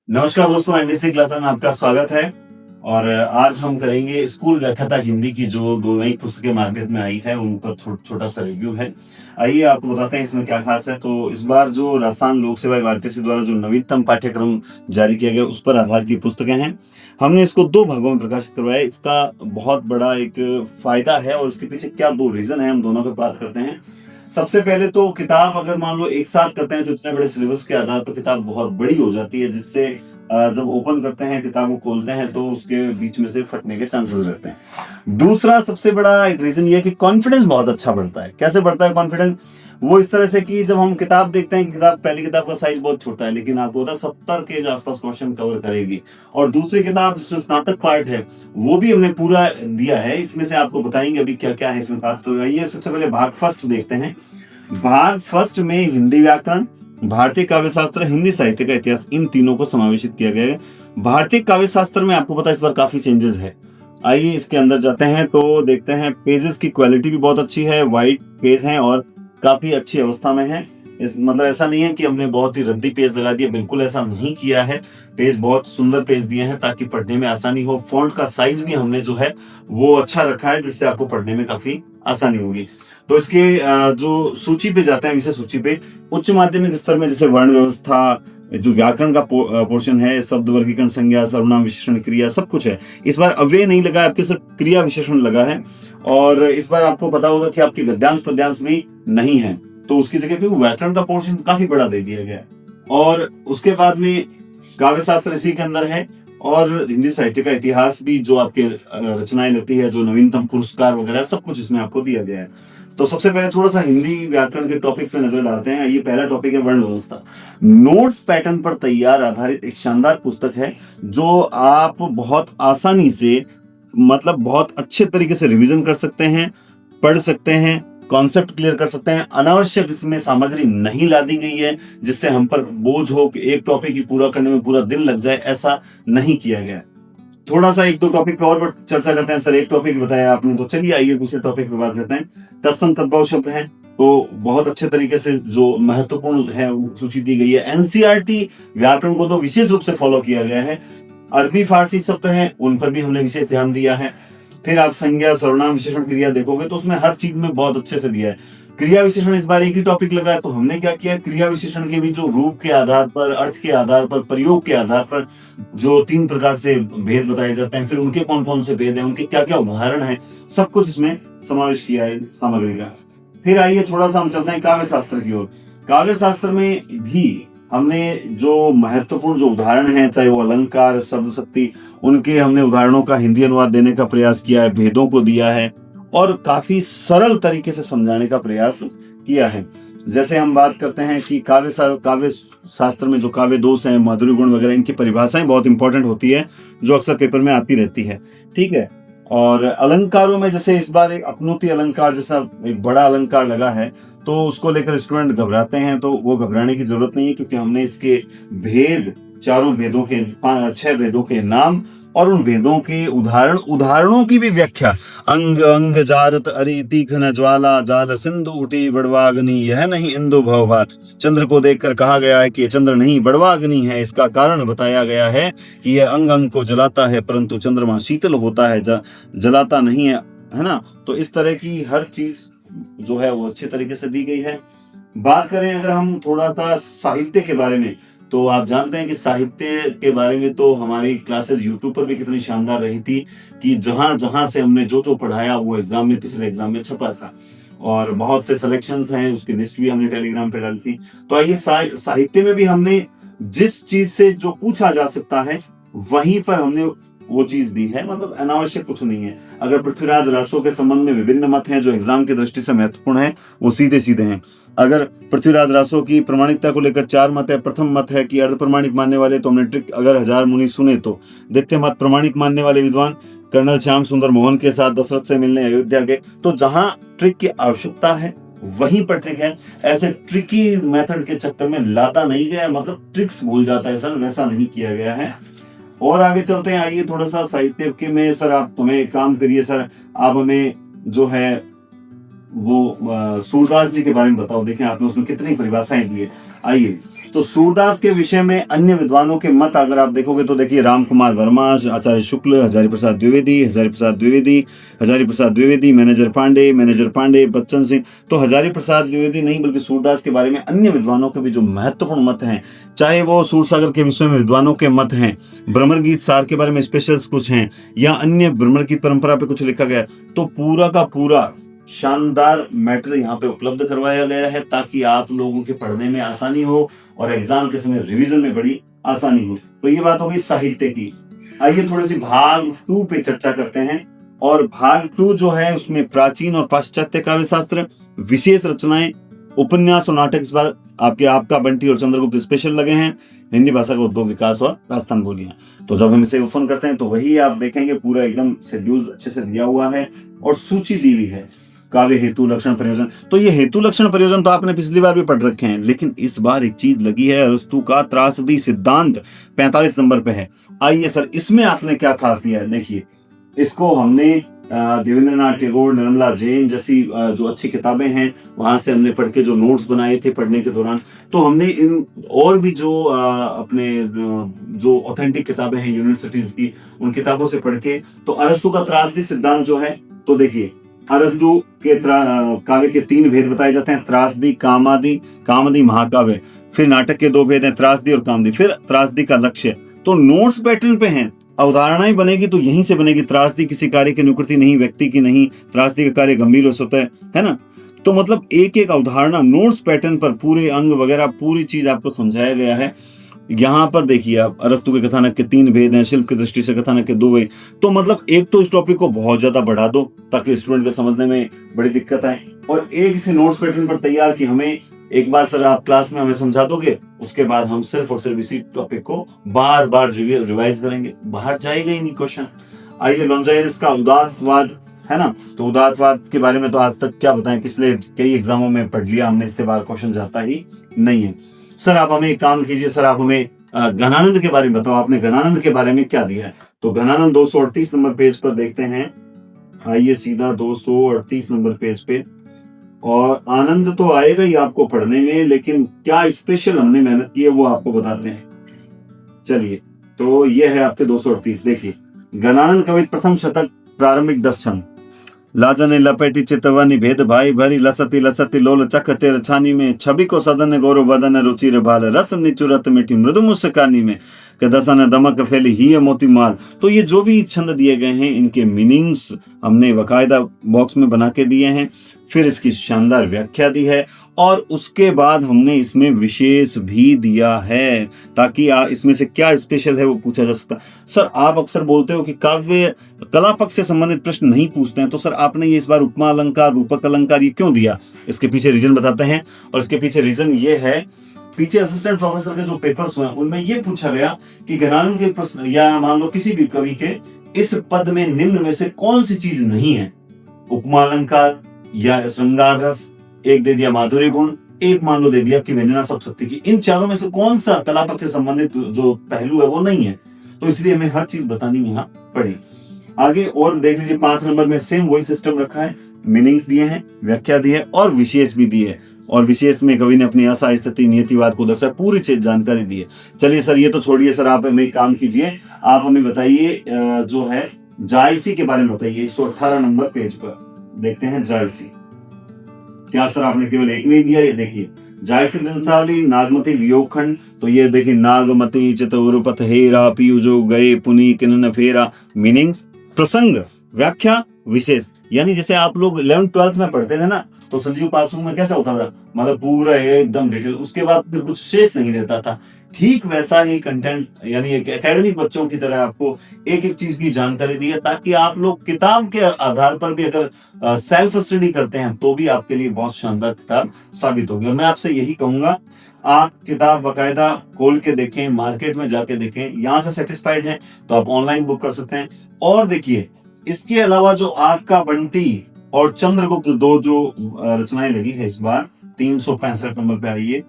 नमस्कार दोस्तों, NDC classes में आपका स्वागत है। और आज हम करेंगे स्कूल व्याख्याता हिंदी की जो दो नई पुस्तकें मार्केट में आई है उन पर छोटा सा रिव्यू है। आइए आपको बताते हैं इसमें क्या खास है। तो इस बार जो राजस्थान लोक सेवा आयोग आरपीएससी द्वारा जो नवीनतम पाठ्यक्रम जारी किया गया उस पर आधारित की पुस्तकें हैं। हमने इसको दो भागों में प्रकाशित करवाया। इसका बहुत बड़ा एक फायदा है और इसके पीछे क्या दो रीजन है, हम दोनों पर बात करते हैं। सबसे पहले तो किताब अगर मान लो एक साथ करते हैं तो इतने बड़े सिलेबस के आधार पर किताब बहुत बड़ी हो जाती है, जिससे जब ओपन करते हैं किताब को खोलते हैं तो उसके बीच में से फटने के चांसेस रहते हैं। दूसरा सबसे बड़ा एक रीजन ये है कि कॉन्फिडेंस बहुत अच्छा बढ़ता है। कैसे बढ़ता है कॉन्फिडेंस? वो इस तरह से कि जब हम किताब देखते हैं, किताब पहली किताब का साइज बहुत छोटा है लेकिन आपको पता 70 के आसपास क्वेश्चन कवर करेगी। और दूसरी किताब जिसमें स्नातक पार्ट है वो भी हमने पूरा दिया है। इसमें से आपको बताएंगे अभी क्या क्या है इसमें खास। तो आइए सबसे पहले भाग फर्स्ट देखते हैं। भाग फर्स्ट में हिंदी व्याकरण, भारतीय काव्य शास्त्र, हिंदी साहित्य का इतिहास, इन तीनों को समावेशित किया गया है। भारतीय काव्य शास्त्र में आपको पता है इस बार काफी चेंजेस है। आइए इसके अंदर जाते हैं तो देखते हैं। पेजेस की क्वालिटी भी बहुत अच्छी है, वाइट पेज हैं और काफी अच्छी अवस्था में है। इस मतलब ऐसा नहीं है कि हमने बहुत ही रद्दी पेज लगा दिया, बिल्कुल ऐसा नहीं किया है। पेज बहुत सुंदर पेज दिए हैं ताकि पढ़ने में आसानी हो। फॉन्ट का साइज भी हमने जो है वो अच्छा रखा है जिससे आपको पढ़ने में काफी आसानी होगी। तो इसके जो सूची पे जाते हैं, विषय सूची पे, उच्च माध्यमिक स्तर में जैसे वर्ण व्यवस्था, जो व्याकरण का पोर्शन है, शब्द वर्गीकरण, संज्ञा, सर्वनाम, विशेषण, क्रिया, सब कुछ है। इस बार अव्यय नहीं लगा है, आपके सिर्फ क्रिया विशेषण लगा है। और इस बार आपको पता होगा कि आपकी गद्यांश पद्यांश भी नहीं है, तो उसकी जगह पे व्याकरण का पोर्शन काफी बड़ा दे दिया गया है। और उसके बाद में काव्य शास्त्र इसी के अंदर है और हिंदी साहित्य का इतिहास भी, जो आपके रचनाएं लगती है, जो नवीनतम पुरस्कार वगैरह सब कुछ इसमें आपको दिया गया है। तो सबसे पहले थोड़ा सा हिंदी व्याकरण के टॉपिक पे नजर डालते हैं। ये पहला टॉपिक है वर्ण व्यवस्था। नोट्स पैटर्न पर तैयार आधारित एक शानदार पुस्तक है जो आप बहुत आसानी से, मतलब बहुत अच्छे तरीके से रिवीजन कर सकते हैं, पढ़ सकते हैं, कॉन्सेप्ट क्लियर कर सकते हैं। अनावश्यक इसमें सामग्री नहीं लादी गई है जिससे हम पर बोझ हो कि एक टॉपिक ही पूरा करने में पूरा दिन लग जाए, ऐसा नहीं किया गया। थोड़ा सा एक दो टॉपिक पे और चर्चा करते हैं। सर एक टॉपिक बताया आपने, तो चलिए आइए दूसरे टॉपिक पे बात करते हैं। तत्सम तद्भव शब्द हैं तो बहुत अच्छे तरीके से जो महत्वपूर्ण है वो सूची दी गई है। एनसीईआरटी व्याकरण को तो विशेष रूप से फॉलो किया गया है। अरबी फारसी शब्द हैं उन पर भी हमने विशेष ध्यान दिया है। फिर आप संज्ञा, सर्वनाम, विशेषण, क्रिया देखोगे तो उसमें हर चीज में बहुत अच्छे से दिया है। क्रिया विशेषण इस बार एक ही टॉपिक लगा है, तो हमने क्या किया, क्रिया विशेषण के भी जो रूप के आधार पर, अर्थ के आधार पर, प्रयोग के आधार पर जो 3 प्रकार से भेद बताए जाते हैं, फिर उनके कौन कौन से भेद हैं, उनके क्या क्या उदाहरण है, सब कुछ इसमें समावेश किया है सामग्री का। फिर आइए थोड़ा सा हम चलते हैं काव्य शास्त्र की ओर। काव्य शास्त्र में भी हमने जो महत्वपूर्ण जो उदाहरण हैं, चाहे वो अलंकार, शब्द शक्ति, उनके हमने उदाहरणों का हिंदी अनुवाद देने का प्रयास किया है, भेदों को दिया है और काफी सरल तरीके से समझाने का प्रयास किया है। जैसे हम बात करते हैं कि काव्य शास्त्र में जो काव्य दोष हैं, माधुर्य गुण वगैरह, इनकी परिभाषाएं बहुत इंपॉर्टेंट होती है जो अक्सर पेपर में आती रहती है। ठीक है। और अलंकारों में जैसे इस बार एक अपनौती अलंकार जैसा एक बड़ा अलंकार लगा है, तो उसको लेकर स्टूडेंट घबराते हैं, तो वो घबराने की जरूरत नहीं है क्योंकि हमने इसके भेद, चारों भेदों के 6 भेदों के नाम और उन भेदों के उदाहरणों की भी व्याख्या, अंग अंग जारत अरि तीक्ष्ण ज्वाला जाल सिंधु उठी बड़वाग्नि यह नहीं इंदु भवभार। चंद्र को देखकर कहा गया है कि ये चंद्र नहीं बड़वाग्नि है। इसका कारण बताया गया है कि यह अंग अंग को जलाता है परंतु चंद्रमा शीतल होता है, जलाता नहीं है ना। तो इस तरह की हर चीज जो है वो अच्छे तरीके से दी गई है। बात करें अगर हम थोड़ा सा साहित्य के बारे में, तो आप जानते हैं कि साहित्य के बारे में तो हमारी क्लासेस यूट्यूब पर भी कितनी शानदार रही थी कि जहां जहां से हमने जो जो पढ़ाया वो एग्जाम में, पिछले एग्जाम में छपा था। और बहुत से सिलेक्शंस हैं, उसकी लिस्ट भी हमने टेलीग्राम पे डाली थी। तो आइए साहित्य में भी हमने जिस चीज से जो पूछा जा सकता है वहीं पर हमने वो चीज दी है, मतलब अनावश्यक कुछ नहीं है। अगर पृथ्वीराज रासो के संबंध में विभिन्न मत हैं जो एग्जाम की दृष्टि से महत्वपूर्ण है, वो सीधे सीधे हैं। अगर पृथ्वीराज रासो की प्रमाणिकता को लेकर 4 मत है। प्रथम मत है कि अर्ध प्रमाणिक मानने वाले, तो हमने ट्रिक अगर 1000 मुनि सुने तो। द्वितीय मत, प्रमाणिक मानने वाले विद्वान कर्नल श्याम सुंदर मोहन के साथ दशरथ से मिलने अयोध्या गए। तो जहां ट्रिक की आवश्यकता है वहीं पर ट्रिक है। ऐसे ट्रिकी मेथड के चक्कर में लाता नहीं गया, मतलब ट्रिक्स भूल जाता है सर, वैसा नहीं किया गया है। और आगे चलते हैं। आइए थोड़ा सा साहित्य के में सर, आप तुम्हें एक काम करिए सर, आप हमें जो है वो सूरदास जी के बारे में बताओ। देखें आपने उसमें कितनी परिभाषाएं दी है। आइए तो सूरदास के विषय में अन्य विद्वानों के मत अगर आप देखोगे तो देखिए राम कुमार वर्मा, आचार्य शुक्ल, हजारी प्रसाद द्विवेदी, मैनेजर पांडे, बच्चन सिंह। तो हजारी प्रसाद द्विवेदी नहीं बल्कि सूरदास के बारे में अन्य विद्वानों के भी जो महत्वपूर्ण मत हैं, चाहे वो सूरसागर के विषय में विद्वानों के मत हैं, भ्रमर गीत सार के बारे में स्पेशल्स कुछ हैं, या अन्य भ्रमर गीत परंपरा पे कुछ लिखा गया, तो पूरा का पूरा शानदार मैटर यहाँ पे उपलब्ध करवाया गया है ताकि आप लोगों के पढ़ने में आसानी हो और एग्जाम के समय रिवीजन में बड़ी आसानी हो। तो ये बात होगी साहित्य की। आइए थोड़ी सी भाग 2 पे चर्चा करते हैं। और भाग 2 जो है उसमें प्राचीन और पाश्चात्य काव्य शास्त्र, विशेष रचनाएं, उपन्यास और नाटक। इस बार आपका बंटी और चंद्रगुप्त स्पेशल लगे हैं। हिंदी भाषा का उद्भव, विकास और राजस्थान बोलियां। तो जब हम इसे ओपन करते हैं तो वही आप देखेंगे पूरा एकदम शेड्यूल अच्छे से दिया हुआ है और सूची दी हुई है। काव्य हेतु लक्षण प्रयोजन, तो ये हेतु लक्षण प्रयोजन तो आपने पिछली बार भी पढ़ रखे हैं, लेकिन इस बार एक चीज लगी है, अरस्तु का त्रासदी सिद्धांत 45 नंबर पे है। आइए सर, इसमें आपने क्या खास दिया है? देखिए, इसको हमने देवेंद्रनाथ टैगोर, निर्मला जैन जैसी जो अच्छी किताबें हैं वहां से हमने पढ़ के जो नोट्स बनाए थे पढ़ने के दौरान, तो हमने इन और भी जो अपने जो ऑथेंटिक किताबें हैं यूनिवर्सिटीज की, उन किताबों से पढ़ के, तो अरस्तु का त्रासदी सिद्धांत जो है, तो देखिए अरस्तु के काव्य के 3 भेद बताए जाते हैं, त्रासदी, कामादि, महाकाव्य। फिर नाटक के 2 भेद हैं, त्रासदी और कामदी। फिर त्रासदी का लक्ष्य, तो नोट्स पैटर्न पे हैं, अवधारणाएं बनेगी तो यहीं से बनेगी। त्रासदी किसी कार्य की अनुकृति नहीं, व्यक्ति की नहीं, त्रासदी का कार्य गंभीर हो सकता है ना। तो मतलब एक एक अवधारणा नोट्स पैटर्न पर पूरे अंग वगैरह पूरी चीज आपको समझाया गया है। यहाँ पर देखिए आप, अरस्तु के कथानक के 3 भेद हैं, शिल्प की दृष्टि से कथानक के 2 भेद। तो मतलब एक तो इस टॉपिक को बहुत ज्यादा बढ़ा दो ताकि स्टूडेंट को समझने में बड़ी दिक्कत आए, और एक इसे नोट्स पैटर्न पर तैयार कि हमें एक बार सर आप क्लास में हमें समझा दोगे, उसके बाद हम सिर्फ और सिर्फ इसी टॉपिक को बार बार रिवाइज करेंगे, बाहर जाएगा ही नहीं क्वेश्चन। आइए, लॉन्जाइनस का उदारवाद है ना, तो उदारवाद के बारे में तो आज तक क्या बताएं, पिछले कई एग्जामों में पढ़ लिया हमने, इससे बाहर क्वेश्चन जाता ही नहीं है। सर आप हमें एक काम कीजिए, सर आप हमें घनानंद के बारे में बताओ, आपने घनानंद के बारे में क्या दिया है? तो घनानंद 238 नंबर पेज पर देखते हैं। आइए सीधा 238 नंबर पेज पे, और आनंद तो आएगा ही आपको पढ़ने में, लेकिन क्या स्पेशल हमने मेहनत की है वो आपको बताते हैं। चलिए, तो ये है आपके 238। देखिए, घनानंद कवि प्रथम शतक प्रारंभिक 10 छंद। लाजने लपेटी चितवनी भेद भाई भरी लसती लोल चख तेर छानी में, छवि को सदन गौरव बदन रुचिर भाल, रस निचुरत मीठी मृदु मुस्कानी में, के दसन दमक फैली ही मोती माल। तो ये जो भी छंद दिए गए हैं इनके मीनिंग्स हमने बकायदा बॉक्स में बना के दिए हैं, फिर इसकी शानदार व्याख्या दी है, और उसके बाद हमने इसमें विशेष भी दिया है ताकि इसमें से क्या स्पेशल है वो पूछा जा सकता। सर आप अक्सर बोलते हो कि काव्य कला पक्ष से संबंधित प्रश्न नहीं पूछते हैं, तो सर आपने ये इस बार उपमा अलंकार, रूपक अलंकार ये क्यों दिया? इसके पीछे रीजन बताते हैं, और इसके पीछे रीजन ये है, पीछे असिस्टेंट प्रोफेसर के जो पेपर्स हुए उनमें ये पूछा गया कि घनानंद के प्रश्न, या मान लो किसी भी कवि के, इस पद में निम्न में से कौन सी चीज नहीं है? उपमा अलंकार या श्रृंगार रस, एक दे दिया माधुर्य गुण, एक मान लो दे दिया कि व्यंजना सब शक्ति की। इन चारों में से कौन सा कला पक्ष से संबंधित जो पहलू है वो नहीं है? तो इसलिए हमें हर चीज बतानी यहाँ पड़ी। आगे और देख लीजिए, 5 नंबर में सेम वही सिस्टम रखा है, मीनिंग्स दिए हैं, व्याख्या दी है और विशेष भी दिए है, और विशेष में कवि ने अपनी आशा, स्थिति, नियतिवाद को दर्शाया, पूरी चीज जानकारी दी है। चलिए सर ये तो छोड़िए, सर आप हमें काम कीजिए, आप हमें बताइए जो है जायसी के बारे में बताइए। 118 नंबर पेज पर देखते हैं जायसी। क्या सर आपने केवल एक नहीं दिया? ये देखिए, जायसी ग्रंथावली नागमती वियोगखंड, तो ये देखिए, नागमती चतुरपथ हेरा पीयू जो गए पुनी किन्न फेरा। मीनिंग्स, प्रसंग, व्याख्या, विशेष। यानी जैसे आप लोग 11th 12th में पढ़ते थे ना, तो संजीव पासवान में कैसा होता था, मतलब पूरा एकदम डिटेल, उसके बाद कुछ शेष नहीं रहता था। ठीक वैसा ही कंटेंट, यानी एक एकेडमिक बच्चों की तरह आपको एक एक चीज की जानकारी दी है, ताकि आप लोग किताब के आधार पर भी अगर सेल्फ स्टडी करते हैं तो भी आपके लिए बहुत शानदार किताब साबित होगी। और मैं आपसे यही कहूंगा, आप किताब बकायदा खोल के देखें, मार्केट में जाके देखें। यहाँ से सेटिस्फाइड हैं तो आप ऑनलाइन बुक कर सकते हैं। और देखिए, इसके अलावा जो आपका बंटी और चंद्रगुप्त 2 जो रचनाएं लगी है इस बार 365 नंबर पे आई है,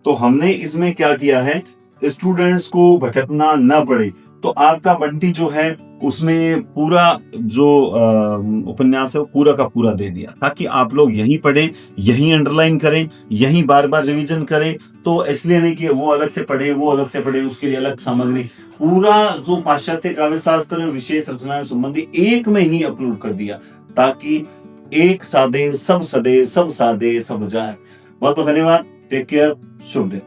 तो हमने इसमें क्या किया है, स्टूडेंट्स को भटकना न पड़े, तो आपका बंटी जो है उसमें पूरा जो उपन्यास है वो पूरा का पूरा दे दिया, ताकि आप लोग यहीं पढ़ें, यहीं अंडरलाइन करें, यहीं बार बार रिवीजन करें। तो इसलिए नहीं कि वो अलग से पढ़े, वो अलग से पढ़े, उसके लिए अलग सामग्री, पूरा जो पाश्चात्य काव्य शास्त्र विशेष रचनाएं संबंधी एक में ही अपलोड कर दिया, ताकि एक साधे सब सदे, सब साधे सब जाए। बहुत बहुत धन्यवाद। Take care. शुभ दिन।